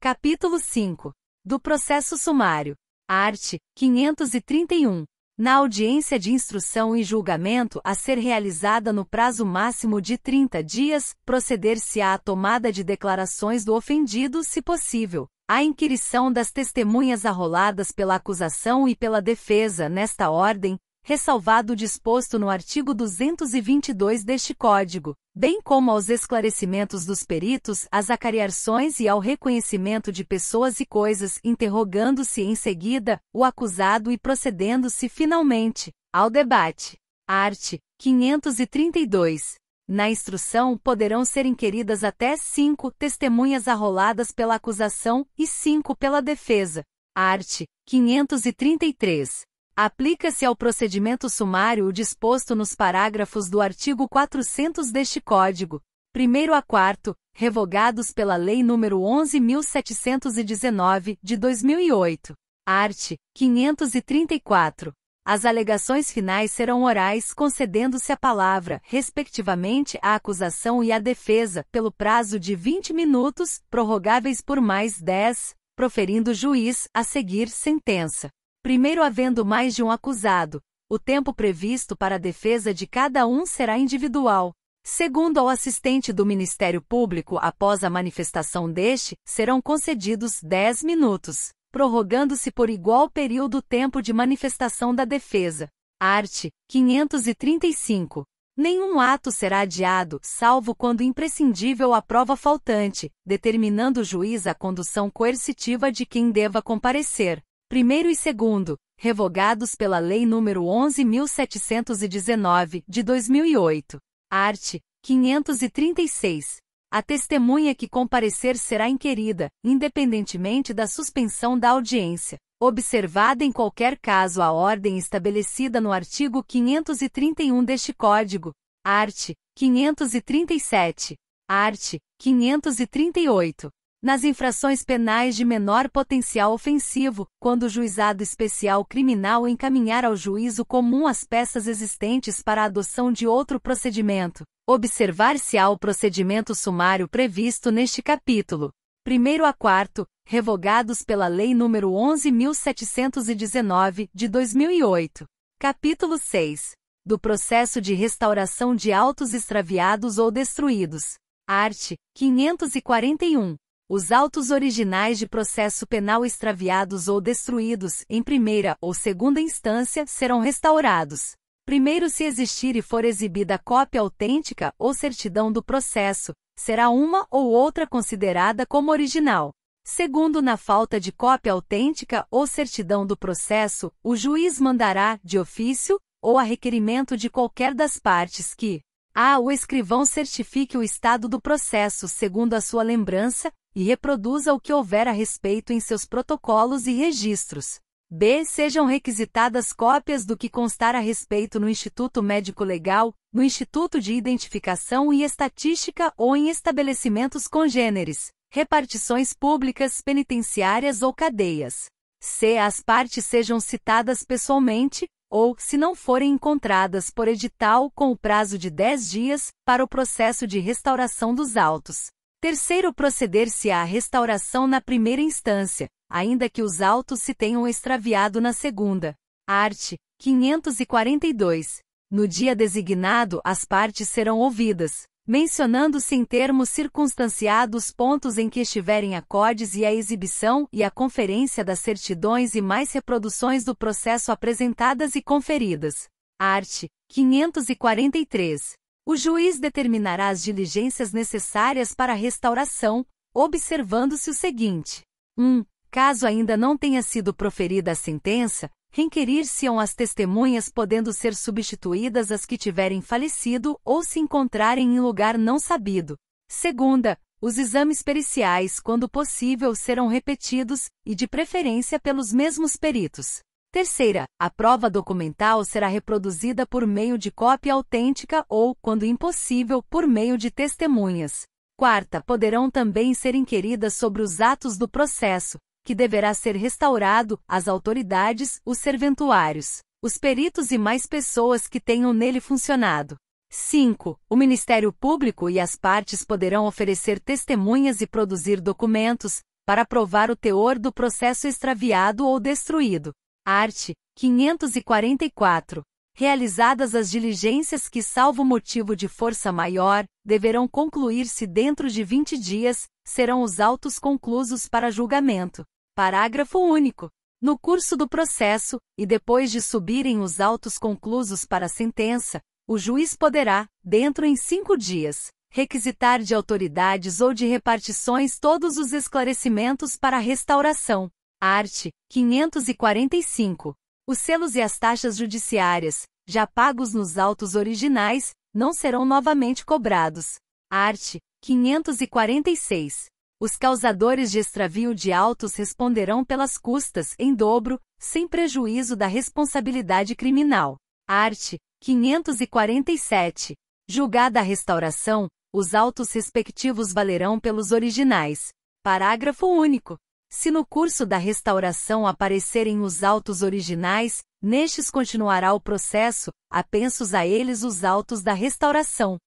Capítulo 5. Do processo sumário. Art. 531. Na audiência de instrução e julgamento a ser realizada no prazo máximo de 30 dias, proceder-se-á à tomada de declarações do ofendido, se possível, à inquirição das testemunhas arroladas pela acusação e pela defesa nesta ordem, ressalvado o disposto no artigo 222 deste Código, bem como aos esclarecimentos dos peritos, às acariações e ao reconhecimento de pessoas e coisas, interrogando-se em seguida o acusado e procedendo-se finalmente ao debate. Art. 532. Na instrução poderão ser inquiridas até 5 testemunhas arroladas pela acusação e 5 pela defesa. Art. 533. Aplica-se ao procedimento sumário o disposto nos parágrafos do artigo 400 deste Código, 1º a 4º, revogados pela Lei nº 11.719, de 2008. Art. 534. As alegações finais serão orais, concedendo-se a palavra, respectivamente, à acusação e à defesa, pelo prazo de 20 minutos, prorrogáveis por mais 10, proferindo o juiz, a seguir, sentença. Primeiro, havendo mais de um acusado, o tempo previsto para a defesa de cada um será individual. Segundo, ao assistente do Ministério Público, após a manifestação deste, serão concedidos 10 minutos, prorrogando-se por igual período o tempo de manifestação da defesa. Art. 535. Nenhum ato será adiado, salvo quando imprescindível a prova faltante, determinando o juiz a condução coercitiva de quem deva comparecer. Primeiro e segundo, revogados pela Lei nº 11.719, de 2008. Art. 536. A testemunha que comparecer será inquirida, independentemente da suspensão da audiência, observada em qualquer caso a ordem estabelecida no artigo 531 deste Código. Art. 537. Art. 538. Nas infrações penais de menor potencial ofensivo, quando o juizado especial criminal encaminhar ao juízo comum as peças existentes para a adoção de outro procedimento, observar-se-á o procedimento sumário previsto neste capítulo. 1º a 4º, revogados pela Lei nº 11.719, de 2008. Capítulo 6. Do processo de restauração de autos extraviados ou destruídos. Art. 541. Os autos originais de processo penal extraviados ou destruídos, em primeira ou segunda instância, serão restaurados. Primeiro, se existir e for exibida cópia autêntica ou certidão do processo, será uma ou outra considerada como original. Segundo, na falta de cópia autêntica ou certidão do processo, o juiz mandará, de ofício, ou a requerimento de qualquer das partes que a. O escrivão certifique o estado do processo segundo a sua lembrança, e reproduza o que houver a respeito em seus protocolos e registros. B. Sejam requisitadas cópias do que constar a respeito no Instituto Médico Legal, no Instituto de Identificação e Estatística ou em estabelecimentos congêneres, repartições públicas, penitenciárias ou cadeias. C. As partes sejam citadas pessoalmente, ou, se não forem encontradas por edital, com o prazo de 10 dias, para o processo de restauração dos autos. Terceiro, proceder-se à restauração na primeira instância, ainda que os autos se tenham extraviado na segunda. Art. 542. No dia designado, as partes serão ouvidas, mencionando-se em termos circunstanciados pontos em que estiverem acordes e a exibição e a conferência das certidões e mais reproduções do processo apresentadas e conferidas. Art. 543. O juiz determinará as diligências necessárias para a restauração, observando-se o seguinte. 1. Caso ainda não tenha sido proferida a sentença, requerir-se-ão as testemunhas podendo ser substituídas as que tiverem falecido ou se encontrarem em lugar não sabido. Segunda, os exames periciais, quando possível, serão repetidos, e de preferência pelos mesmos peritos. Terceira, a prova documental será reproduzida por meio de cópia autêntica ou, quando impossível, por meio de testemunhas. Quarta, poderão também ser inquiridas sobre os atos do processo, que deverá ser restaurado, as autoridades, os serventuários, os peritos e mais pessoas que tenham nele funcionado. 5. O Ministério Público e as partes poderão oferecer testemunhas e produzir documentos, para provar o teor do processo extraviado ou destruído. Art. 544. Realizadas as diligências que, salvo motivo de força maior, deverão concluir-se dentro de 20 dias, serão os autos conclusos para julgamento. Parágrafo único. No curso do processo, e depois de subirem os autos conclusos para a sentença, o juiz poderá, dentro em 5 dias, requisitar de autoridades ou de repartições todos os esclarecimentos para a restauração. Art. 545. Os selos e as taxas judiciárias, já pagos nos autos originais, não serão novamente cobrados. Art. 546. Os causadores de extravio de autos responderão pelas custas em dobro, sem prejuízo da responsabilidade criminal. Art. 547. Julgada a restauração, os autos respectivos valerão pelos originais. Parágrafo único. Se no curso da restauração aparecerem os autos originais, nestes continuará o processo, apensos a eles os autos da restauração.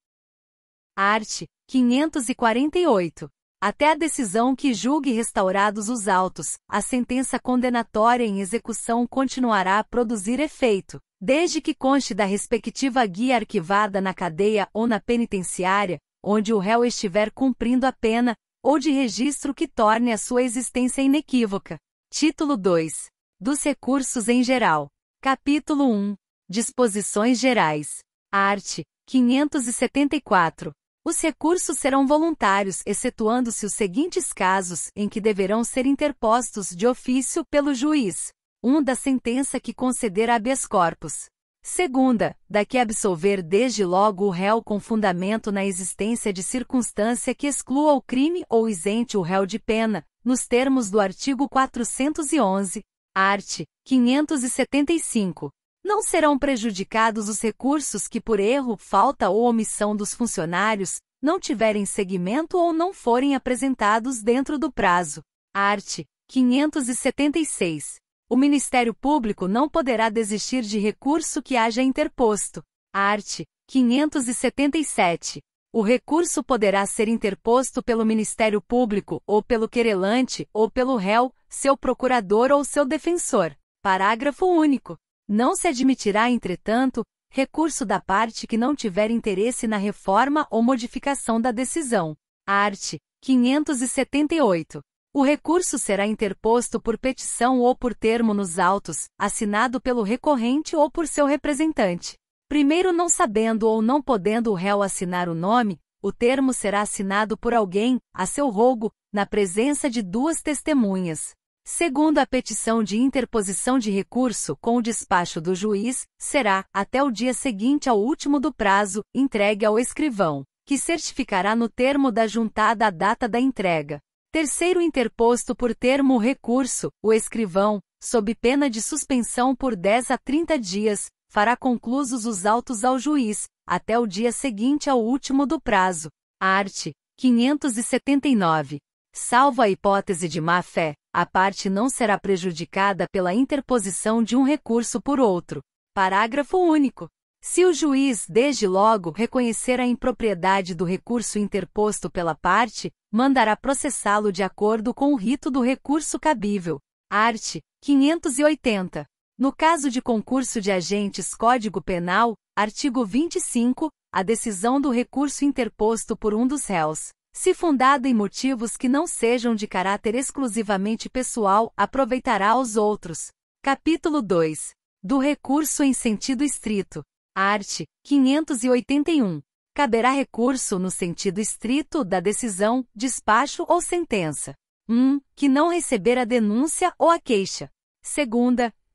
Art. 548. Até a decisão que julgue restaurados os autos, a sentença condenatória em execução continuará a produzir efeito, desde que conste da respectiva guia arquivada na cadeia ou na penitenciária, onde o réu estiver cumprindo a pena, ou de registro que torne a sua existência inequívoca. Título 2. Dos recursos em geral. Capítulo 1. Disposições gerais. Art. 574. Os recursos serão voluntários, excetuando-se os seguintes casos em que deverão ser interpostos de ofício pelo juiz. 1. Da sentença que conceder habeas corpus. 2. Da que absolver desde logo o réu com fundamento na existência de circunstância que exclua o crime ou isente o réu de pena, nos termos do artigo 411, art. 575. Não serão prejudicados os recursos que por erro, falta ou omissão dos funcionários, não tiverem seguimento ou não forem apresentados dentro do prazo. Art. 576. O Ministério Público não poderá desistir de recurso que haja interposto. Art. 577. O recurso poderá ser interposto pelo Ministério Público, ou pelo querelante, ou pelo réu, seu procurador ou seu defensor. Parágrafo único. Não se admitirá, entretanto, recurso da parte que não tiver interesse na reforma ou modificação da decisão. Art. 578. O recurso será interposto por petição ou por termo nos autos, assinado pelo recorrente ou por seu representante. Primeiro, não sabendo ou não podendo o réu assinar o nome, o termo será assinado por alguém, a seu rogo, na presença de 2 testemunhas. Segundo, a petição de interposição de recurso com o despacho do juiz, será, até o dia seguinte ao último do prazo, entregue ao escrivão, que certificará no termo da juntada a data da entrega. Terceiro, interposto por termo o recurso, o escrivão, sob pena de suspensão por 10 a 30 dias, fará conclusos os autos ao juiz, até o dia seguinte ao último do prazo. Art. 579. Salvo a hipótese de má-fé, a parte não será prejudicada pela interposição de um recurso por outro. Parágrafo único. Se o juiz, desde logo, reconhecer a impropriedade do recurso interposto pela parte, mandará processá-lo de acordo com o rito do recurso cabível. Art. 580. No caso de concurso de agentes Código Penal, artigo 25, a decisão do recurso interposto por um dos réus, se fundado em motivos que não sejam de caráter exclusivamente pessoal, aproveitará aos outros. Capítulo 2. Do recurso em sentido estrito. Art. 581. Caberá recurso no sentido estrito da decisão, despacho ou sentença. 1. Que não receber a denúncia ou a queixa. 2.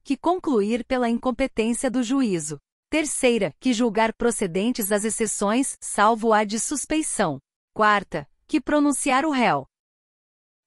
Que concluir pela incompetência do juízo. 3. Que julgar procedentes as exceções, salvo a de suspeição. 4. Que pronunciar o réu.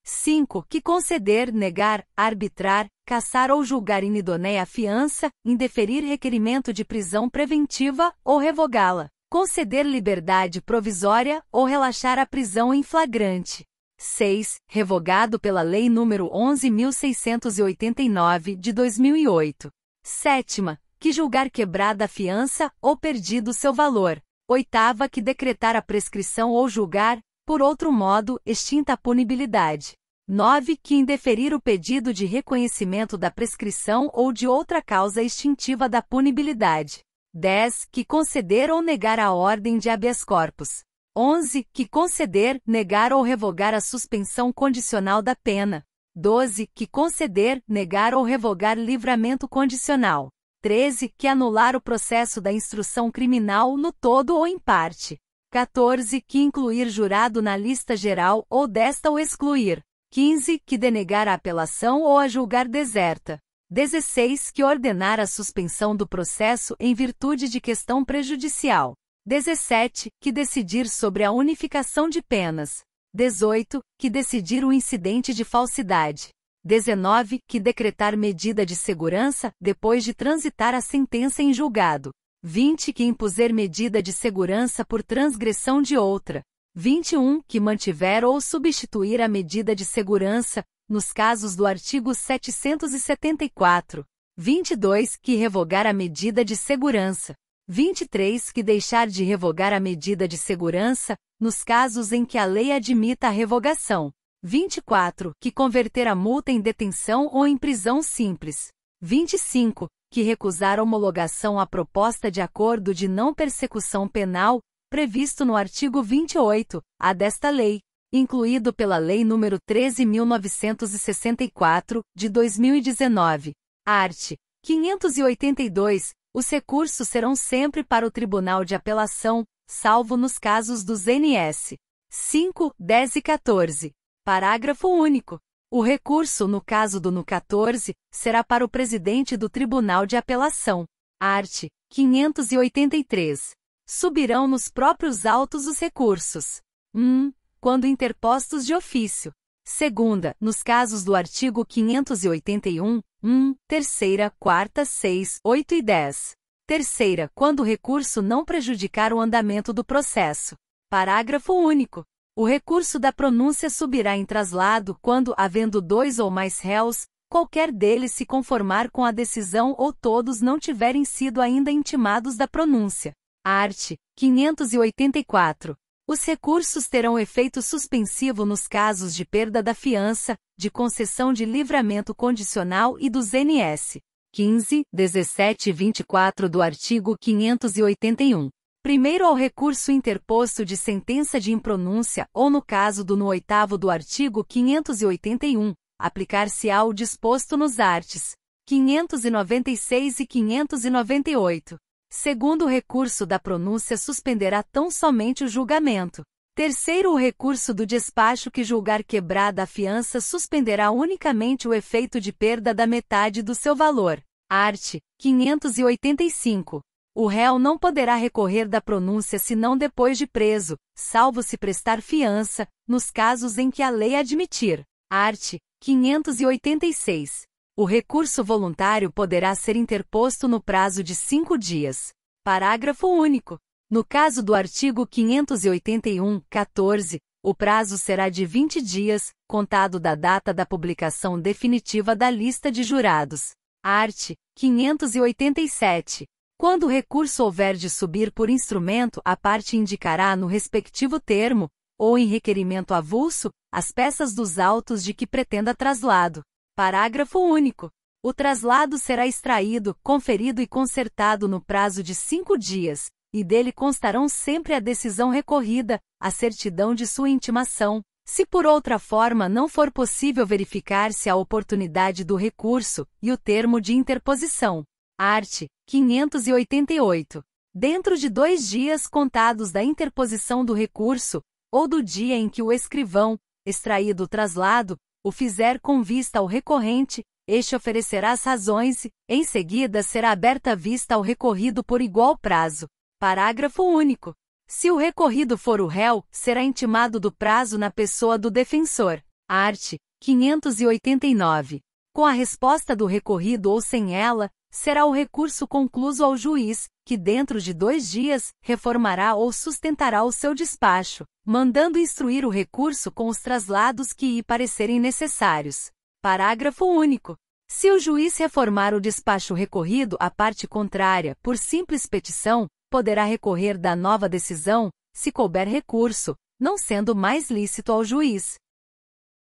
5. Que conceder, negar, arbitrar, cassar ou julgar inidonéia a fiança, indeferir requerimento de prisão preventiva ou revogá-la, conceder liberdade provisória ou relaxar a prisão em flagrante. 6. Revogado pela Lei nº 11.689 de 2008. 7. Que julgar quebrada a fiança ou perdido seu valor. 8. Que decretar a prescrição ou julgar, por outro modo, extinta a punibilidade. 9. Que indeferir o pedido de reconhecimento da prescrição ou de outra causa extintiva da punibilidade. 10. Que conceder ou negar a ordem de habeas corpus. 11. Que conceder, negar ou revogar a suspensão condicional da pena. 12. Que conceder, negar ou revogar livramento condicional. 13. Que anular o processo da instrução criminal no todo ou em parte. 14. Que incluir jurado na lista geral ou desta o excluir. 15. Que denegar a apelação ou a julgar deserta. 16. Que ordenar a suspensão do processo em virtude de questão prejudicial. 17. Que decidir sobre a unificação de penas. 18. Que decidir o incidente de falsidade. 19. Que decretar medida de segurança, depois de transitar a sentença em julgado. 20. Que impuser medida de segurança por transgressão de outra. 21. Que mantiver ou substituir a medida de segurança, nos casos do artigo 774. 22. Que revogar a medida de segurança. 23. Que deixar de revogar a medida de segurança, nos casos em que a lei admita a revogação. 24. Que converter a multa em detenção ou em prisão simples. 25. Que recusar homologação à proposta de acordo de não persecução penal, previsto no artigo 28-A desta lei, incluído pela Lei nº 13.964, de 2019. Art. 582. Os recursos serão sempre para o Tribunal de Apelação, salvo nos casos dos NS 5, 10 e 14. Parágrafo único. O recurso, no caso do NU 14, será para o presidente do Tribunal de Apelação. Art. 583. Subirão nos próprios autos os recursos. 1. Quando interpostos de ofício. Segunda, nos casos do artigo 581, 1, terceira, quarta, 6, 8 e 10. Terceira, quando o recurso não prejudicar o andamento do processo. Parágrafo único. O recurso da pronúncia subirá em traslado quando, havendo 2 ou mais réus, qualquer deles se conformar com a decisão ou todos não tiverem sido ainda intimados da pronúncia. Art. 584. Os recursos terão efeito suspensivo nos casos de perda da fiança, de concessão de livramento condicional e dos NS 15, 17 e 24 do artigo 581. Primeiro ao recurso interposto de sentença de impronúncia ou no caso do no 8º do artigo 581, aplicar-se-á o disposto nos arts. 596 e 598. Segundo o recurso da pronúncia suspenderá tão somente o julgamento. Terceiro, o recurso do despacho que julgar quebrada a fiança suspenderá unicamente o efeito de perda da metade do seu valor. Art. 585. O réu não poderá recorrer da pronúncia senão depois de preso, salvo se prestar fiança, nos casos em que a lei admitir. Art. 586. O recurso voluntário poderá ser interposto no prazo de 5 dias. Parágrafo único. No caso do artigo 581-14, o prazo será de 20 dias, contado da data da publicação definitiva da lista de jurados. Art. 587. Quando o recurso houver de subir por instrumento, a parte indicará no respectivo termo, ou em requerimento avulso, as peças dos autos de que pretenda traslado. Parágrafo único. O traslado será extraído, conferido e consertado no prazo de 5 dias, e dele constarão sempre a decisão recorrida, a certidão de sua intimação. Se por outra forma não for possível verificar-se a oportunidade do recurso, e o termo de interposição. Art. 588. Dentro de 2 dias contados da interposição do recurso, ou do dia em que o escrivão, extraído o traslado, o fizer com vista ao recorrente, este oferecerá as razões e, em seguida, será aberta a vista ao recorrido por igual prazo. Parágrafo único. Se o recorrido for o réu, será intimado do prazo na pessoa do defensor. Art. 589. Com a resposta do recorrido ou sem ela, será o recurso concluso ao juiz, que dentro de 2 dias, reformará ou sustentará o seu despacho, mandando instruir o recurso com os traslados que lhe parecerem necessários. Parágrafo único. Se o juiz reformar o despacho recorrido à parte contrária por simples petição, poderá recorrer da nova decisão, se couber recurso, não sendo mais lícito ao juiz.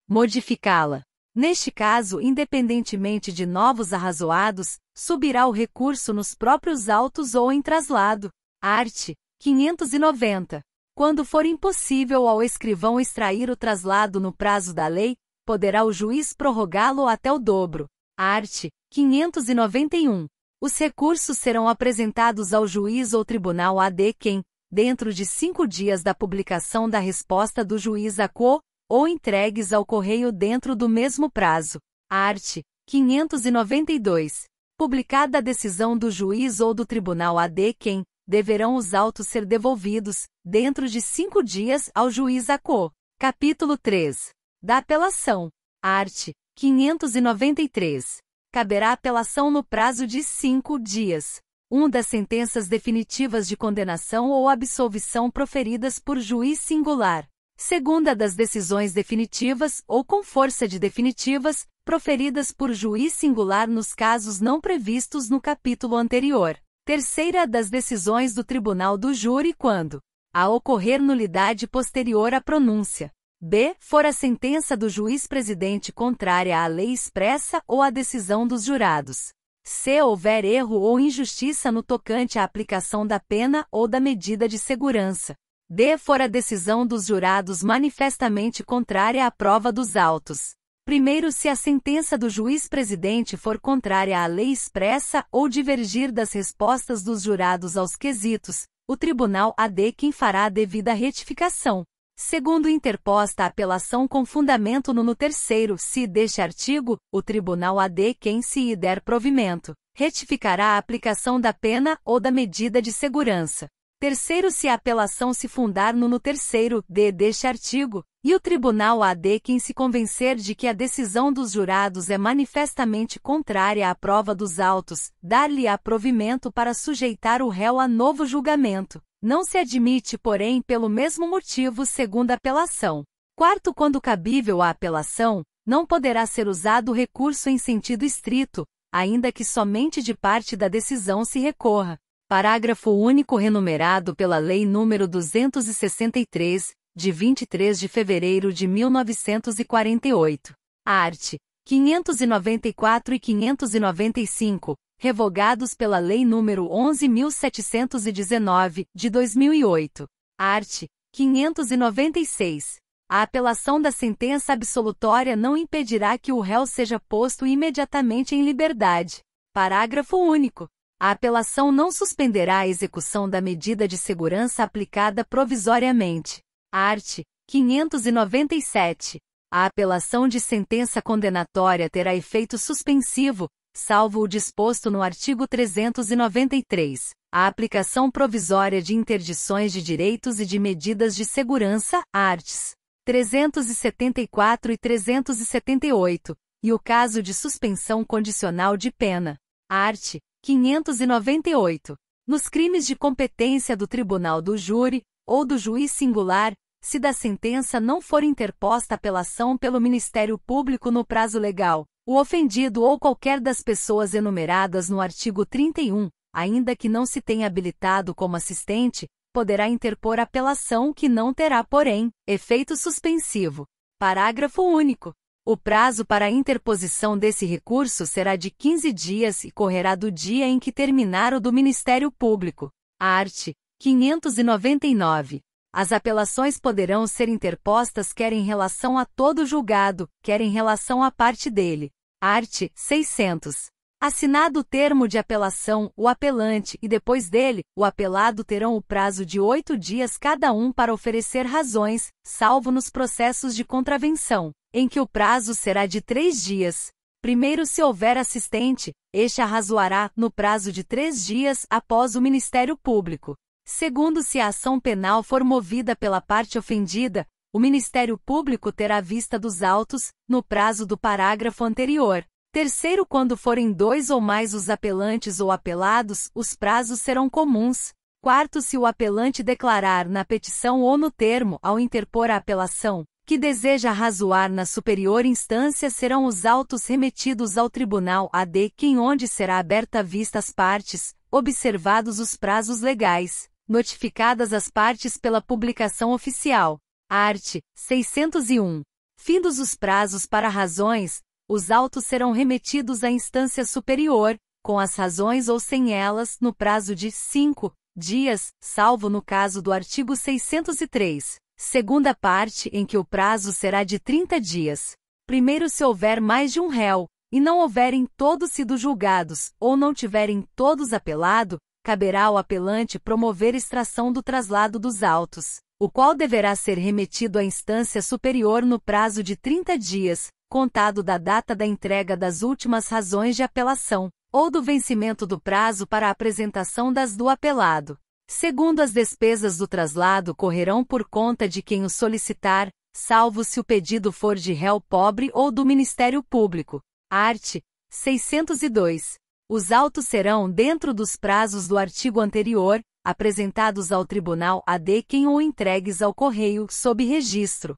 modificá-la. Neste caso, independentemente de novos arrazoados, subirá o recurso nos próprios autos ou em traslado. Art. 590. Quando for impossível ao escrivão extrair o traslado no prazo da lei, poderá o juiz prorrogá-lo até o dobro. Art. 591. Os recursos serão apresentados ao juiz ou tribunal AD quem, dentro de 5 dias da publicação da resposta do juiz a quo, ou entregues ao correio dentro do mesmo prazo. Art. 592. Publicada a decisão do juiz ou do tribunal AD quem, deverão os autos ser devolvidos, dentro de 5 dias, ao juiz a quo. Capítulo 3. Da apelação. Art. 593. Caberá apelação no prazo de 5 dias. 1. Das sentenças definitivas de condenação ou absolvição proferidas por juiz singular. 2. Das decisões definitivas, ou com força de definitivas, proferidas por juiz singular nos casos não previstos no capítulo anterior. 3. Das decisões do tribunal do júri quando a ocorrer nulidade posterior à pronúncia. B. For a sentença do juiz-presidente contrária à lei expressa ou à decisão dos jurados. C. Houver erro ou injustiça no tocante à aplicação da pena ou da medida de segurança. D. For a decisão dos jurados manifestamente contrária à prova dos autos. Primeiro, se a sentença do juiz-presidente for contrária à lei expressa ou divergir das respostas dos jurados aos quesitos, o tribunal AD quem fará a devida retificação. Segundo, interposta a apelação com fundamento no terceiro, se deste artigo, o tribunal AD quem se der provimento, retificará a aplicação da pena ou da medida de segurança. Terceiro, se a apelação se fundar no terceiro deste artigo, e o tribunal AD quem se convencer de que a decisão dos jurados é manifestamente contrária à prova dos autos, dar-lhe-á provimento para sujeitar o réu a novo julgamento. Não se admite, porém, pelo mesmo motivo segunda apelação. Quarto, quando cabível a apelação, não poderá ser usado o recurso em sentido estrito, ainda que somente de parte da decisão se recorra. Parágrafo único renumerado pela Lei nº 263, de 23 de fevereiro de 1948. Art. 594 e 595, revogados pela Lei nº 11.719, de 2008. Art. 596. A apelação da sentença absolutória não impedirá que o réu seja posto imediatamente em liberdade. Parágrafo único. A apelação não suspenderá a execução da medida de segurança aplicada provisoriamente. Art. 597. A apelação de sentença condenatória terá efeito suspensivo, salvo o disposto no artigo 393. A aplicação provisória de interdições de direitos e de medidas de segurança, arts. 374 e 378, e o caso de suspensão condicional de pena. Art. 598. Nos crimes de competência do tribunal do júri, ou do juiz singular, se da sentença não for interposta apelação pelo Ministério Público no prazo legal, o ofendido ou qualquer das pessoas enumeradas no artigo 31, ainda que não se tenha habilitado como assistente, poderá interpor apelação que não terá, porém, efeito suspensivo. Parágrafo único. O prazo para a interposição desse recurso será de 15 dias e correrá do dia em que terminar o do Ministério Público. Art. 599. As apelações poderão ser interpostas quer em relação a todo julgado, quer em relação à parte dele. Art. 600. Assinado o termo de apelação, o apelante e depois dele, o apelado terão o prazo de 8 dias cada um para oferecer razões, salvo nos processos de contravenção, em que o prazo será de 3 dias. Primeiro, se houver assistente, este arrazoará, no prazo de 3 dias, após o Ministério Público. Segundo, se a ação penal for movida pela parte ofendida, o Ministério Público terá vista dos autos, no prazo do parágrafo anterior. Terceiro, quando forem 2 ou mais os apelantes ou apelados, os prazos serão comuns. Quarto, se o apelante declarar na petição ou no termo, ao interpor a apelação, que deseja arrazoar na superior instância, serão os autos remetidos ao tribunal AD, que onde será aberta vista às partes, observados os prazos legais, notificadas as partes pela publicação oficial. Art. 601. Findos os prazos para razões, os autos serão remetidos à instância superior, com as razões ou sem elas, no prazo de 5 dias, salvo no caso do artigo 603, segunda parte em que o prazo será de 30 dias. Primeiro, se houver mais de um réu, e não houverem todos sido julgados, ou não tiverem todos apelado, caberá ao apelante promover extração do traslado dos autos, o qual deverá ser remetido à instância superior no prazo de 30 dias, contado da data da entrega das últimas razões de apelação, ou do vencimento do prazo para a apresentação das do apelado. Segundo, as despesas do traslado correrão por conta de quem o solicitar, salvo se o pedido for de réu pobre ou do Ministério Público. Art. 602. Os autos serão, dentro dos prazos do artigo anterior, apresentados ao Tribunal AD quem ou entregues ao correio sob registro.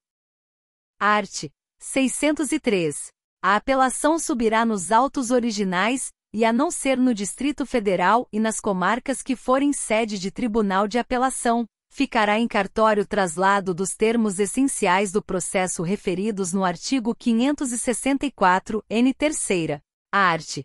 Art. 603. A apelação subirá nos autos originais, e a não ser no Distrito Federal e nas comarcas que forem sede de Tribunal de Apelação, ficará em cartório traslado dos termos essenciais do processo referidos no artigo 564, n. terceira. Art.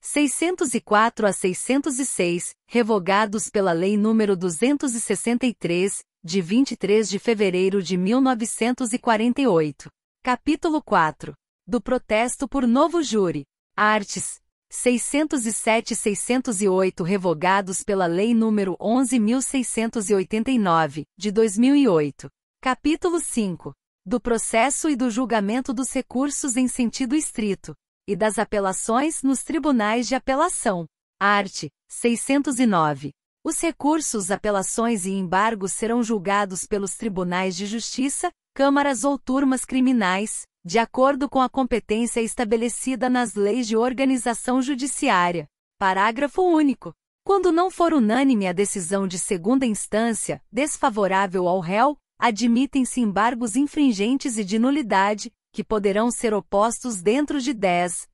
604 a 606, revogados pela Lei nº 263, de 23 de fevereiro de 1948. Capítulo 4. Do protesto por novo júri. Arts. 607 e 608 revogados pela Lei nº 11.689, de 2008. Capítulo 5. Do processo e do julgamento dos recursos em sentido estrito, e das apelações nos tribunais de apelação. Art. 609. Os recursos, apelações e embargos serão julgados pelos tribunais de justiça, câmaras ou turmas criminais, de acordo com a competência estabelecida nas leis de organização judiciária. Parágrafo único. Quando não for unânime a decisão de segunda instância, desfavorável ao réu, admitem-se embargos infringentes e de nulidade, que poderão ser opostos dentro de 10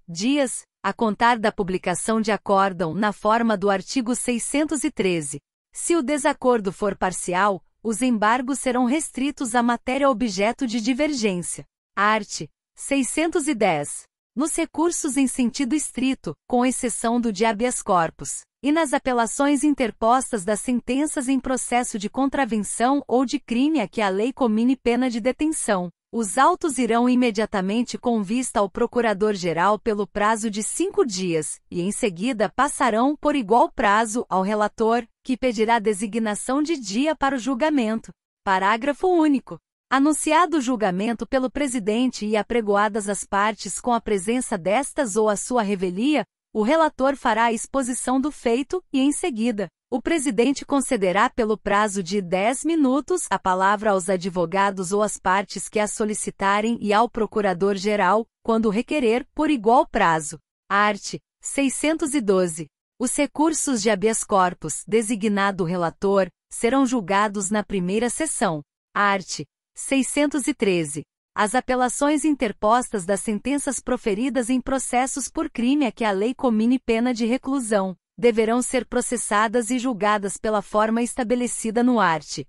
dias, a contar da publicação de acórdão na forma do artigo 613. Se o desacordo for parcial, os embargos serão restritos à matéria objeto de divergência. Art. 610. Nos recursos em sentido estrito, com exceção do de habeas corpus, e nas apelações interpostas das sentenças em processo de contravenção ou de crime a que a lei comine pena de detenção, os autos irão imediatamente com vista ao Procurador-Geral pelo prazo de 5 dias, e em seguida passarão por igual prazo ao relator, que pedirá designação de dia para o julgamento. Parágrafo único. Anunciado o julgamento pelo presidente e apregoadas as partes com a presença destas ou a sua revelia, o relator fará a exposição do feito e, em seguida, o presidente concederá pelo prazo de 10 minutos a palavra aos advogados ou às partes que a solicitarem e ao procurador-geral, quando requerer, por igual prazo. Art. 612. Os recursos de habeas corpus, designado o relator, serão julgados na primeira sessão. Art. 613. As apelações interpostas das sentenças proferidas em processos por crime a que a lei comine pena de reclusão, deverão ser processadas e julgadas pela forma estabelecida no art.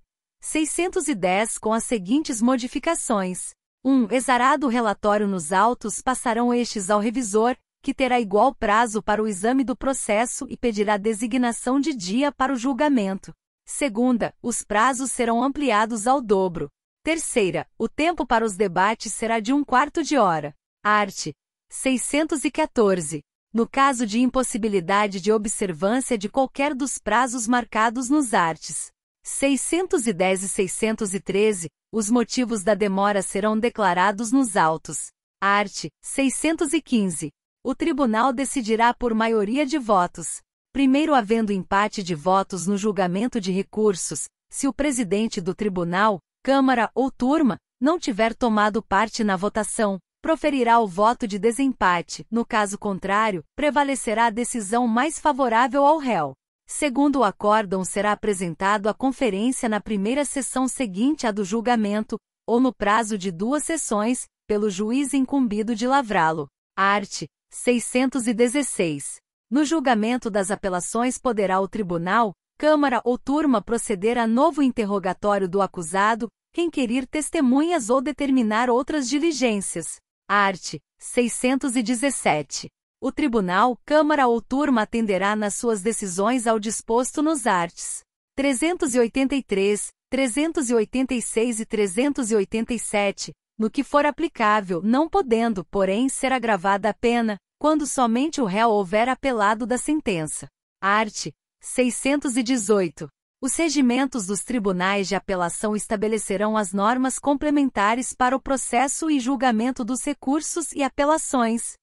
610 com as seguintes modificações. 1. Exarado o relatório nos autos, passarão estes ao revisor, que terá igual prazo para o exame do processo e pedirá designação de dia para o julgamento. 2. Os prazos serão ampliados ao dobro. 3. O tempo para os debates será de 1/4 de hora. Art. 614. No caso de impossibilidade de observância de qualquer dos prazos marcados nos arts. 610 e 613, os motivos da demora serão declarados nos autos. Art. 615. O tribunal decidirá por maioria de votos. Primeiro, havendo empate de votos no julgamento de recursos, se o presidente do tribunal, Câmara ou turma, não tiver tomado parte na votação, proferirá o voto de desempate. No caso contrário, prevalecerá a decisão mais favorável ao réu. Segundo o acórdão será apresentado à conferência na primeira sessão seguinte à do julgamento, ou no prazo de 2 sessões, pelo juiz incumbido de lavrá-lo. Art. 616. No julgamento das apelações poderá o tribunal, Câmara ou turma proceder a novo interrogatório do acusado, requerir testemunhas ou determinar outras diligências. Art. 617. O tribunal, câmara ou turma atenderá nas suas decisões ao disposto nos arts. 383, 386 e 387, no que for aplicável, não podendo, porém, ser agravada a pena, quando somente o réu houver apelado da sentença. Art. 618. Os regimentos dos tribunais de apelação estabelecerão as normas complementares para o processo e julgamento dos recursos e apelações.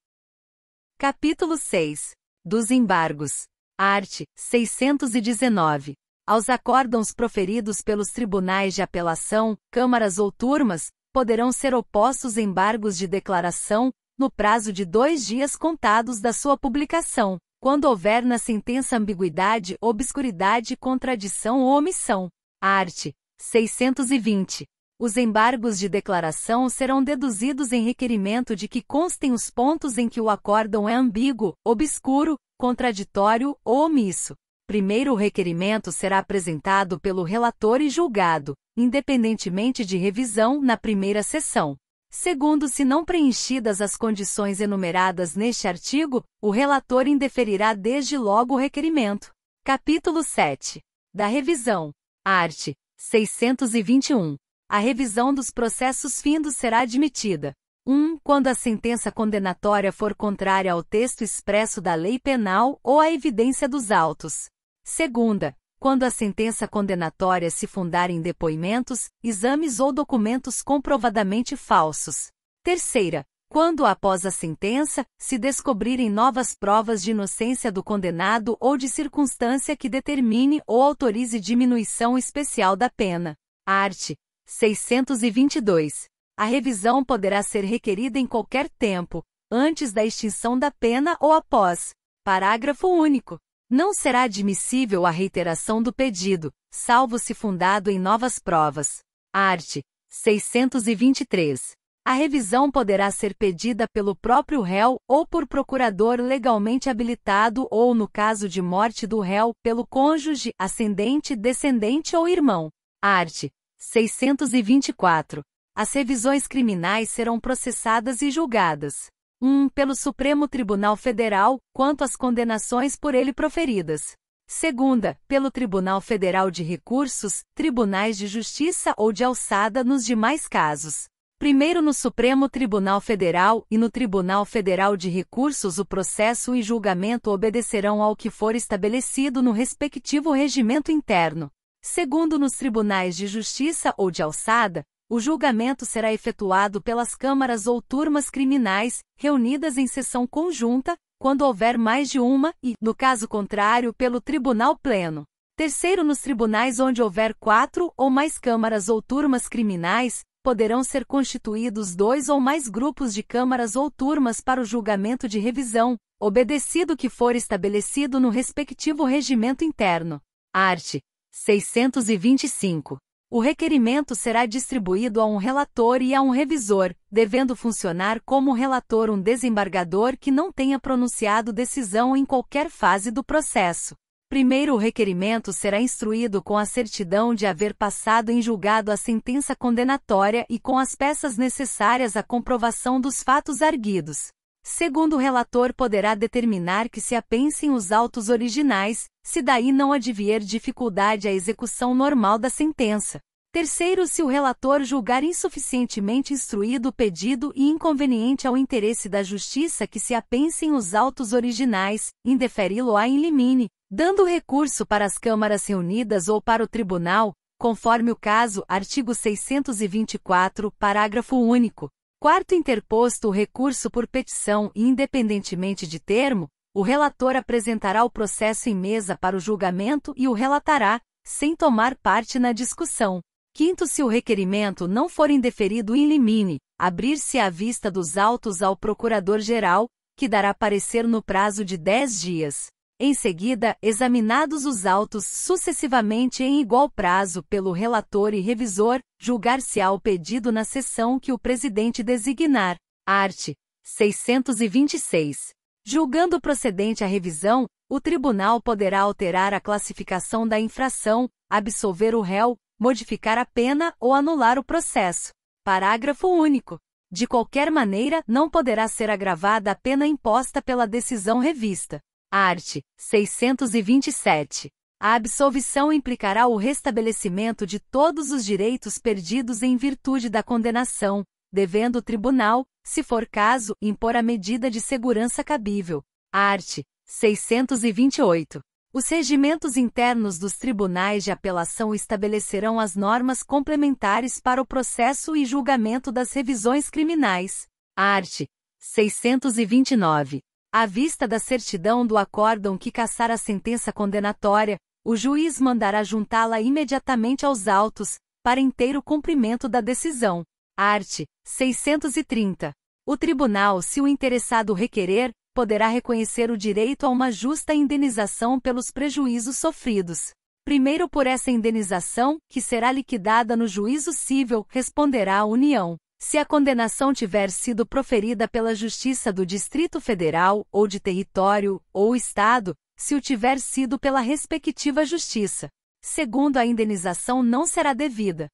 Capítulo 6. Dos embargos. Art. 619. Aos acórdãos proferidos pelos tribunais de apelação, câmaras ou turmas, poderão ser opostos embargos de declaração, no prazo de 2 dias contados da sua publicação, quando houver na sentença ambiguidade, obscuridade, contradição ou omissão. Art. 620. Os embargos de declaração serão deduzidos em requerimento de que constem os pontos em que o acórdão é ambíguo, obscuro, contraditório ou omisso. Primeiro, o requerimento será apresentado pelo relator e julgado, independentemente de revisão, na primeira sessão. Segundo, se não preenchidas as condições enumeradas neste artigo, o relator indeferirá desde logo o requerimento. Capítulo 7. Da revisão. Art. 621. A revisão dos processos findos será admitida. 1. Quando a sentença condenatória for contrária ao texto expresso da lei penal ou à evidência dos autos. 2. Quando a sentença condenatória se fundar em depoimentos, exames ou documentos comprovadamente falsos. 3. Quando, após a sentença, se descobrirem novas provas de inocência do condenado ou de circunstância que determine ou autorize diminuição especial da pena. Art. 622. A revisão poderá ser requerida em qualquer tempo, antes da extinção da pena ou após. Parágrafo único. Não será admissível a reiteração do pedido, salvo se fundado em novas provas. Art. 623. A revisão poderá ser pedida pelo próprio réu ou por procurador legalmente habilitado ou, no caso de morte do réu, pelo cônjuge, ascendente, descendente ou irmão. Art. 624. As revisões criminais serão processadas e julgadas. 1. Pelo Supremo Tribunal Federal, quanto às condenações por ele proferidas. 2. Pelo Tribunal Federal de Recursos, Tribunais de Justiça ou de Alçada nos demais casos. 1. No Supremo Tribunal Federal e no Tribunal Federal de Recursos o processo e julgamento obedecerão ao que for estabelecido no respectivo regimento interno. 2. Nos Tribunais de Justiça ou de Alçada, o julgamento será efetuado pelas câmaras ou turmas criminais, reunidas em sessão conjunta, quando houver mais de uma, e, no caso contrário, pelo Tribunal Pleno. 3. Nos tribunais onde houver 4 ou mais câmaras ou turmas criminais, poderão ser constituídos 2 ou mais grupos de câmaras ou turmas para o julgamento de revisão, obedecido o que for estabelecido no respectivo regimento interno. Art. 625. O requerimento será distribuído a um relator e a um revisor, devendo funcionar como relator um desembargador que não tenha pronunciado decisão em qualquer fase do processo. Primeiro, o requerimento será instruído com a certidão de haver passado em julgado a sentença condenatória e com as peças necessárias à comprovação dos fatos arguidos. Segundo, o relator poderá determinar que se apensem os autos originais, se daí não advier dificuldade à execução normal da sentença. Terceiro, se o relator julgar insuficientemente instruído o pedido e inconveniente ao interesse da justiça que se apensem os autos originais, indeferi-lo-á in limine, dando recurso para as câmaras reunidas ou para o tribunal, conforme o caso, artigo 624, parágrafo único. Quarto, interposto o recurso por petição e independentemente de termo, o relator apresentará o processo em mesa para o julgamento e o relatará, sem tomar parte na discussão. Quinto, se o requerimento não for indeferido in limine, abrir-se à vista dos autos ao Procurador-Geral, que dará parecer no prazo de 10 dias. Em seguida, examinados os autos sucessivamente em igual prazo pelo relator e revisor, julgar-se-á o pedido na sessão que o presidente designar. Art. 626. Julgando procedente a revisão, o tribunal poderá alterar a classificação da infração, absolver o réu, modificar a pena ou anular o processo. Parágrafo único. De qualquer maneira, não poderá ser agravada a pena imposta pela decisão revista. Art. 627. A absolvição implicará o restabelecimento de todos os direitos perdidos em virtude da condenação, devendo o tribunal, se for caso, impor a medida de segurança cabível. Art. 628. Os regimentos internos dos tribunais de apelação estabelecerão as normas complementares para o processo e julgamento das revisões criminais. Art. 629. À vista da certidão do acórdão que cassar a sentença condenatória, o juiz mandará juntá-la imediatamente aos autos, para inteiro cumprimento da decisão. Art. 630. O tribunal, se o interessado requerer, poderá reconhecer o direito a uma justa indenização pelos prejuízos sofridos. Primeiro por essa indenização, que será liquidada no juízo cível, responderá a União. Se a condenação tiver sido proferida pela Justiça do Distrito Federal, ou de território, ou Estado, se o tiver sido pela respectiva Justiça. Segundo, a indenização não será devida.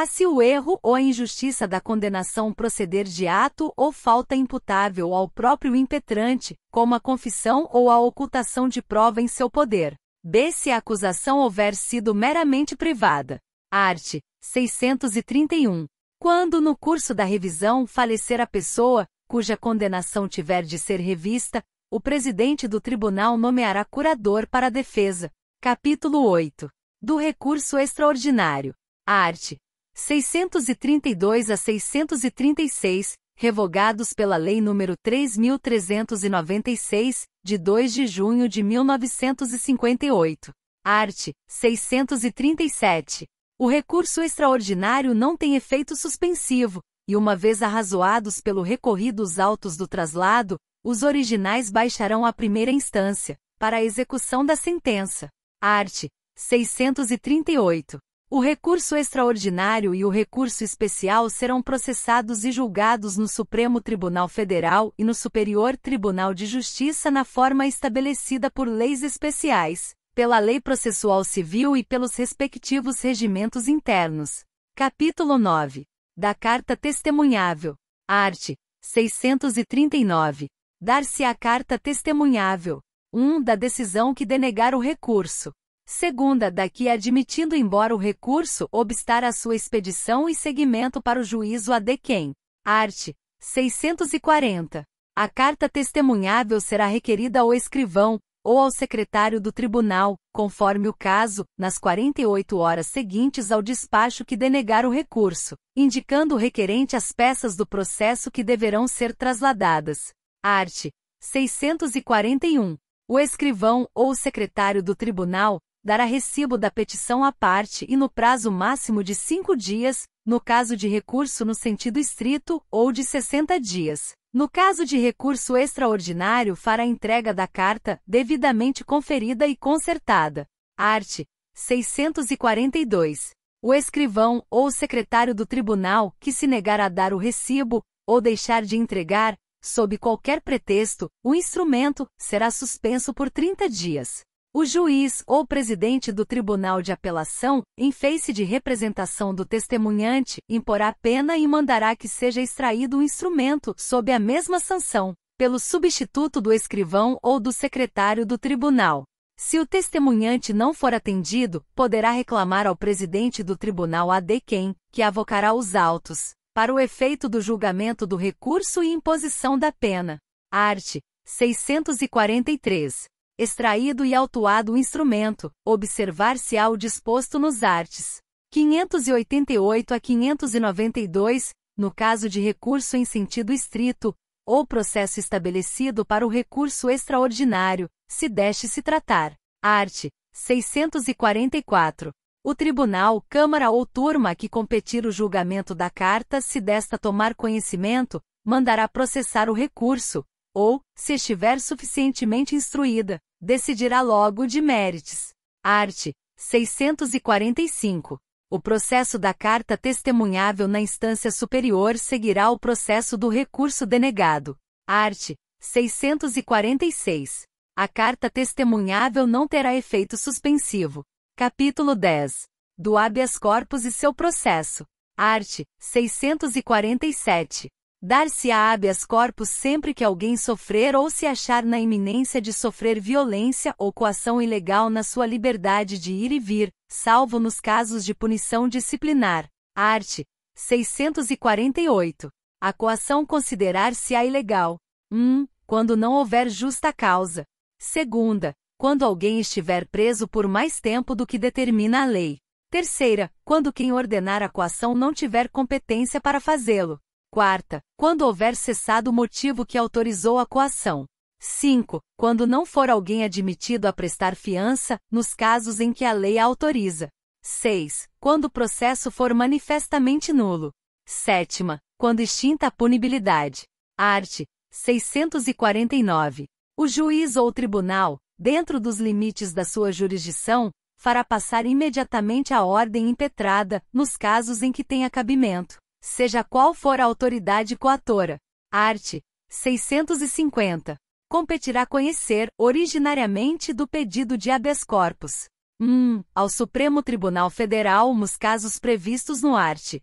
Se o erro ou a injustiça da condenação proceder de ato ou falta imputável ao próprio impetrante, como a confissão ou a ocultação de prova em seu poder. B. Se a acusação houver sido meramente privada. Art. 631. Quando no curso da revisão falecer a pessoa, cuja condenação tiver de ser revista, o presidente do tribunal nomeará curador para a defesa. Capítulo 8. Do recurso extraordinário. Art. 632 a 636, revogados pela Lei nº 3.396, de 2 de junho de 1958. Art. 637. O recurso extraordinário não tem efeito suspensivo, e uma vez arrazoados pelo recorrido os autos do traslado, os originais baixarão à primeira instância, para a execução da sentença. Art. 638. O recurso extraordinário e o recurso especial serão processados e julgados no Supremo Tribunal Federal e no Superior Tribunal de Justiça na forma estabelecida por leis especiais, pela Lei Processual Civil e pelos respectivos regimentos internos. Capítulo 9. Da Carta Testemunhável. Art. 639. Dar-se a carta testemunhável. 1. Da decisão que denegar o recurso. Segunda, da que admitindo embora o recurso obstar a sua expedição e seguimento para o juízo a de quem. Art. 640. A carta testemunhável será requerida ao escrivão, ou ao secretário do tribunal, conforme o caso, nas 48 horas seguintes ao despacho que denegar o recurso, indicando o requerente as peças do processo que deverão ser trasladadas. Art. 641. O escrivão, ou o secretário do tribunal, dará recibo da petição à parte e no prazo máximo de 5 dias, no caso de recurso no sentido estrito, ou de 60 dias. No caso de recurso extraordinário, fará entrega da carta, devidamente conferida e concertada. Art. 642. O escrivão, ou o secretário do tribunal, que se negar a dar o recibo, ou deixar de entregar, sob qualquer pretexto, o instrumento, será suspenso por 30 dias. O juiz ou presidente do Tribunal de Apelação, em face de representação do testemunhante, imporá pena e mandará que seja extraído o instrumento, sob a mesma sanção, pelo substituto do escrivão ou do secretário do tribunal. Se o testemunhante não for atendido, poderá reclamar ao presidente do tribunal a de quem, que avocará os autos, para o efeito do julgamento do recurso e imposição da pena. Art. 643. Extraído e autuado o instrumento, observar-se-á o disposto nos arts. 588 a 592, no caso de recurso em sentido estrito, ou processo estabelecido para o recurso extraordinário, se deste se tratar. Art. 644. O tribunal, câmara ou turma a que competir o julgamento da carta, se desta tomar conhecimento, mandará processar o recurso, ou, se estiver suficientemente instruída, decidirá logo de méritos. Art. 645. O processo da carta testemunhável na instância superior seguirá o processo do recurso denegado. Art. 646. A carta testemunhável não terá efeito suspensivo. Capítulo 10. do habeas corpus e seu processo. Art. 647. Dar-se-á habeas corpus sempre que alguém sofrer ou se achar na iminência de sofrer violência ou coação ilegal na sua liberdade de ir e vir, salvo nos casos de punição disciplinar. Art. 648. A coação considerar-se-á ilegal. 1. Quando não houver justa causa. 2. Quando alguém estiver preso por mais tempo do que determina a lei. 3. Quando quem ordenar a coação não tiver competência para fazê-lo. 4. Quando houver cessado o motivo que autorizou a coação. 5. Quando não for alguém admitido a prestar fiança, nos casos em que a lei a autoriza. 6. Quando o processo for manifestamente nulo. 7. Quando extinta a punibilidade. Art. 649. O juiz ou tribunal, dentro dos limites da sua jurisdição, fará passar imediatamente a ordem impetrada, nos casos em que tenha cabimento, seja qual for a autoridade coatora. Art. 650. Competirá conhecer, originariamente, do pedido de habeas corpus. 1. Ao Supremo Tribunal Federal nos casos previstos no art.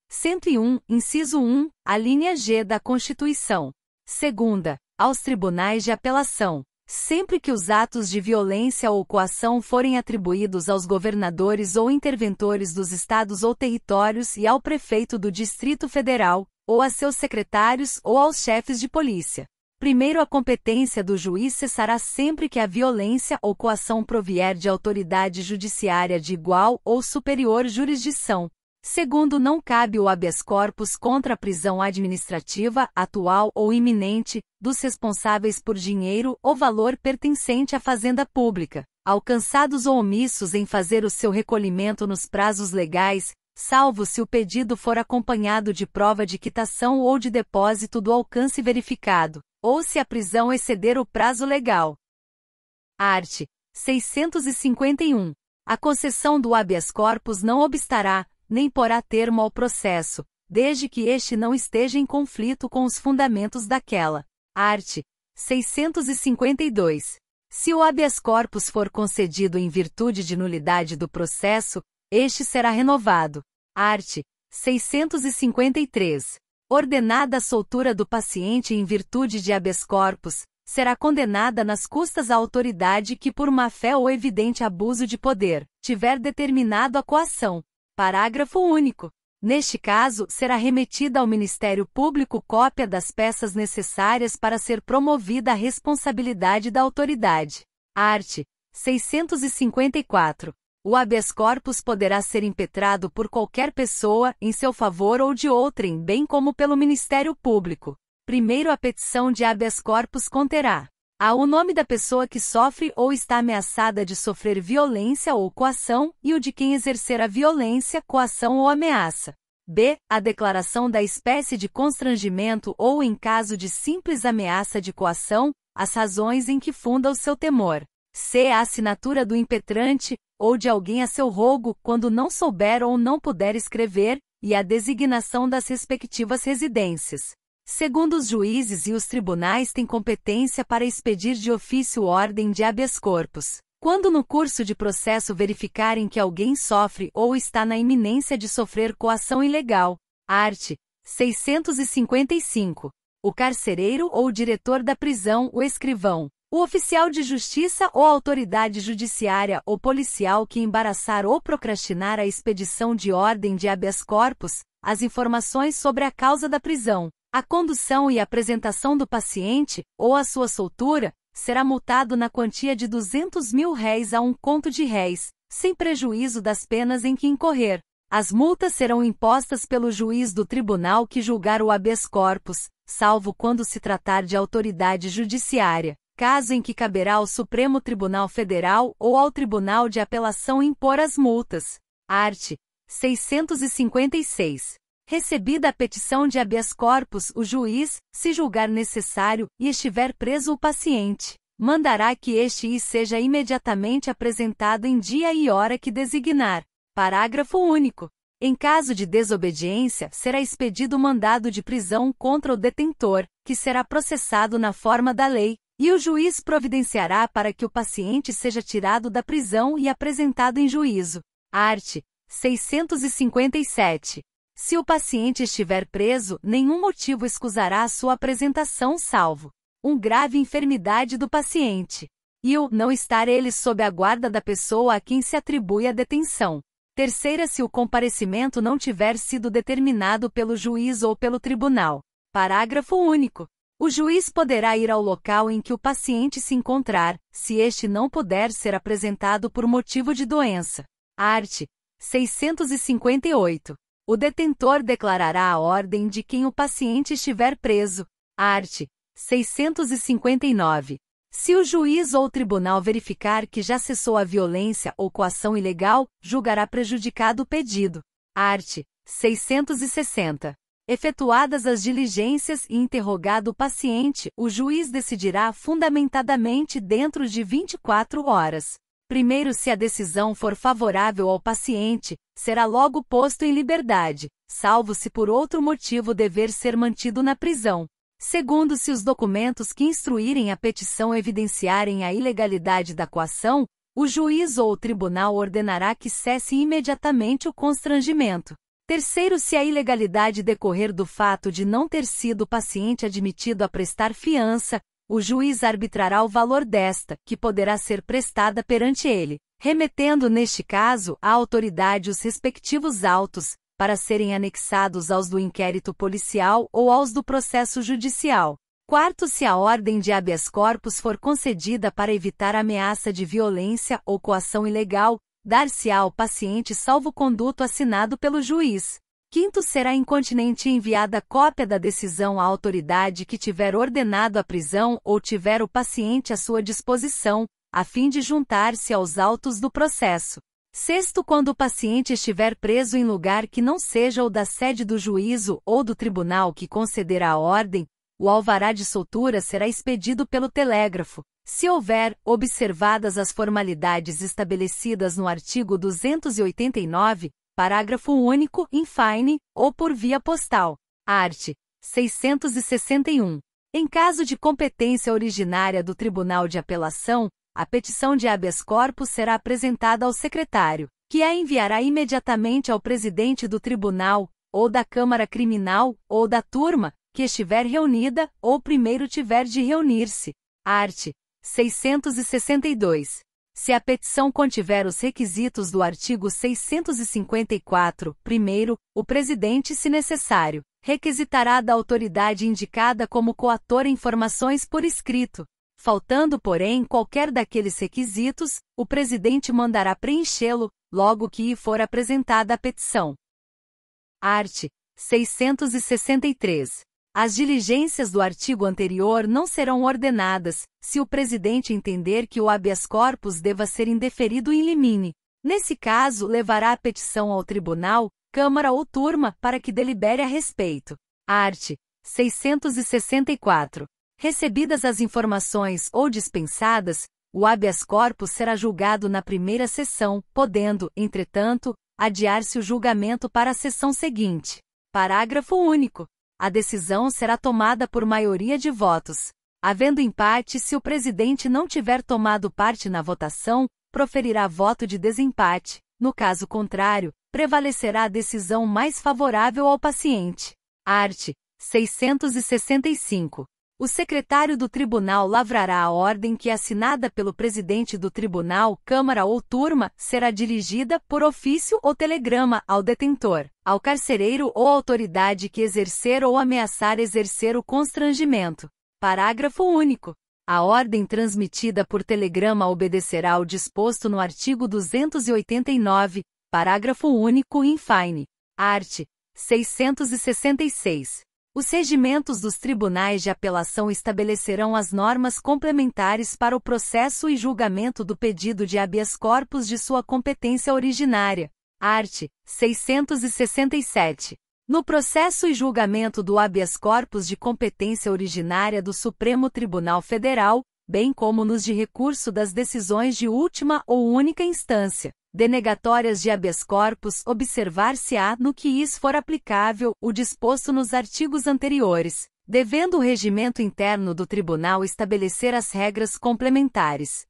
101, inciso 1, a linha G da Constituição. 2. Aos tribunais de apelação, sempre que os atos de violência ou coação forem atribuídos aos governadores ou interventores dos estados ou territórios e ao prefeito do Distrito Federal, ou a seus secretários ou aos chefes de polícia. Primeiro, a competência do juiz cessará sempre que a violência ou coação provier de autoridade judiciária de igual ou superior jurisdição. Segundo, não cabe o habeas corpus contra a prisão administrativa, atual ou iminente, dos responsáveis por dinheiro ou valor pertencente à fazenda pública, alcançados ou omissos em fazer o seu recolhimento nos prazos legais, salvo se o pedido for acompanhado de prova de quitação ou de depósito do alcance verificado, ou se a prisão exceder o prazo legal. Art. 651. A concessão do habeas corpus não obstará, nem porá termo ao processo, desde que este não esteja em conflito com os fundamentos daquela. Art. 652. Se o habeas corpus for concedido em virtude de nulidade do processo, este será renovado. Art. 653. Ordenada a soltura do paciente em virtude de habeas corpus, será condenada nas custas a autoridade que por má-fé ou evidente abuso de poder, tiver determinado a coação. Parágrafo único. Neste caso, será remetida ao Ministério Público cópia das peças necessárias para ser promovida a responsabilidade da autoridade. Art. 654. O habeas corpus poderá ser impetrado por qualquer pessoa, em seu favor ou de outrem, bem como pelo Ministério Público. Primeiro, a petição de habeas corpus conterá a. O nome da pessoa que sofre ou está ameaçada de sofrer violência ou coação, e o de quem exercer a violência, coação ou ameaça. B. A declaração da espécie de constrangimento ou, em caso de simples ameaça de coação, as razões em que funda o seu temor. C. A assinatura do impetrante, ou de alguém a seu rogo, quando não souber ou não puder escrever, e a designação das respectivas residências. Segundo, os juízes e os tribunais têm competência para expedir de ofício ordem de habeas corpus, quando no curso de processo verificarem que alguém sofre ou está na iminência de sofrer coação ilegal. Art. 655. O carcereiro ou o diretor da prisão, o escrivão, o oficial de justiça ou a autoridade judiciária ou policial que embaraçar ou procrastinar a expedição de ordem de habeas corpus, as informações sobre a causa da prisão, a condução e apresentação do paciente, ou a sua soltura, será multado na quantia de R$200.000 a R$1, sem prejuízo das penas em que incorrer. As multas serão impostas pelo juiz do tribunal que julgar o habeas corpus, salvo quando se tratar de autoridade judiciária, caso em que caberá ao Supremo Tribunal Federal ou ao Tribunal de Apelação impor as multas. Art. 656. Recebida a petição de habeas corpus, o juiz, se julgar necessário, e estiver preso o paciente, mandará que este seja imediatamente apresentado em dia e hora que designar. Parágrafo único. Em caso de desobediência, será expedido mandado de prisão contra o detentor, que será processado na forma da lei, e o juiz providenciará para que o paciente seja tirado da prisão e apresentado em juízo. Art. 657. Se o paciente estiver preso, nenhum motivo escusará a sua apresentação salvo grave enfermidade do paciente. E o não estar ele sob a guarda da pessoa a quem se atribui a detenção. Terceira, se o comparecimento não tiver sido determinado pelo juiz ou pelo tribunal. Parágrafo único. O juiz poderá ir ao local em que o paciente se encontrar, se este não puder ser apresentado por motivo de doença. Art. 658. O detentor declarará a ordem de quem o paciente estiver preso. Art. 659. Se o juiz ou o tribunal verificar que já cessou a violência ou coação ilegal, julgará prejudicado o pedido. Art. 660. Efetuadas as diligências e interrogado o paciente, o juiz decidirá fundamentadamente dentro de 24 horas. Primeiro, se a decisão for favorável ao paciente, será logo posto em liberdade, salvo se por outro motivo dever ser mantido na prisão. Segundo, se os documentos que instruírem a petição evidenciarem a ilegalidade da coação, o juiz ou o tribunal ordenará que cesse imediatamente o constrangimento. Terceiro, se a ilegalidade decorrer do fato de não ter sido o paciente admitido a prestar fiança, o juiz arbitrará o valor desta, que poderá ser prestada perante ele, remetendo neste caso à autoridade os respectivos autos, para serem anexados aos do inquérito policial ou aos do processo judicial. Quarto, se a ordem de habeas corpus for concedida para evitar ameaça de violência ou coação ilegal, dar-se-á ao paciente salvo-conduto assinado pelo juiz. Quinto, será incontinenti enviada cópia da decisão à autoridade que tiver ordenado a prisão ou tiver o paciente à sua disposição, a fim de juntar-se aos autos do processo. Sexto, quando o paciente estiver preso em lugar que não seja o da sede do juízo ou do tribunal que concederá a ordem, o alvará de soltura será expedido pelo telégrafo, se houver, observadas as formalidades estabelecidas no artigo 289, parágrafo único, in fine, ou por via postal. Art. 661. Em caso de competência originária do Tribunal de Apelação, a petição de habeas corpus será apresentada ao secretário, que a enviará imediatamente ao presidente do tribunal, ou da Câmara Criminal, ou da turma, que estiver reunida, ou primeiro tiver de reunir-se. Art. 662. Se a petição contiver os requisitos do artigo 654, primeiro, o presidente, se necessário, requisitará da autoridade indicada como coator informações por escrito. Faltando, porém, qualquer daqueles requisitos, o presidente mandará preenchê-lo, logo que lhe for apresentada a petição. Art. 663. As diligências do artigo anterior não serão ordenadas, se o presidente entender que o habeas corpus deva ser indeferido in limine. Nesse caso, levará a petição ao tribunal, câmara ou turma para que delibere a respeito. Art. 664. Recebidas as informações ou dispensadas, o habeas corpus será julgado na primeira sessão, podendo, entretanto, adiar-se o julgamento para a sessão seguinte. Parágrafo único. A decisão será tomada por maioria de votos. Havendo empate, se o presidente não tiver tomado parte na votação, proferirá voto de desempate. No caso contrário, prevalecerá a decisão mais favorável ao paciente. Art. 665. O secretário do tribunal lavrará a ordem que, assinada pelo presidente do tribunal, câmara ou turma, será dirigida, por ofício ou telegrama, ao detentor, ao carcereiro ou autoridade que exercer ou ameaçar exercer o constrangimento. Parágrafo único. A ordem transmitida por telegrama obedecerá ao disposto no artigo 289, parágrafo único in fine. Art. 666. Os regimentos dos tribunais de apelação estabelecerão as normas complementares para o processo e julgamento do pedido de habeas corpus de sua competência originária. Art. 667. No processo e julgamento do habeas corpus de competência originária do Supremo Tribunal Federal, bem como nos de recurso das decisões de última ou única instância, denegatórias de habeas corpus, observar-se-á, no que isso for aplicável, o disposto nos artigos anteriores, devendo o regimento interno do tribunal estabelecer as regras complementares.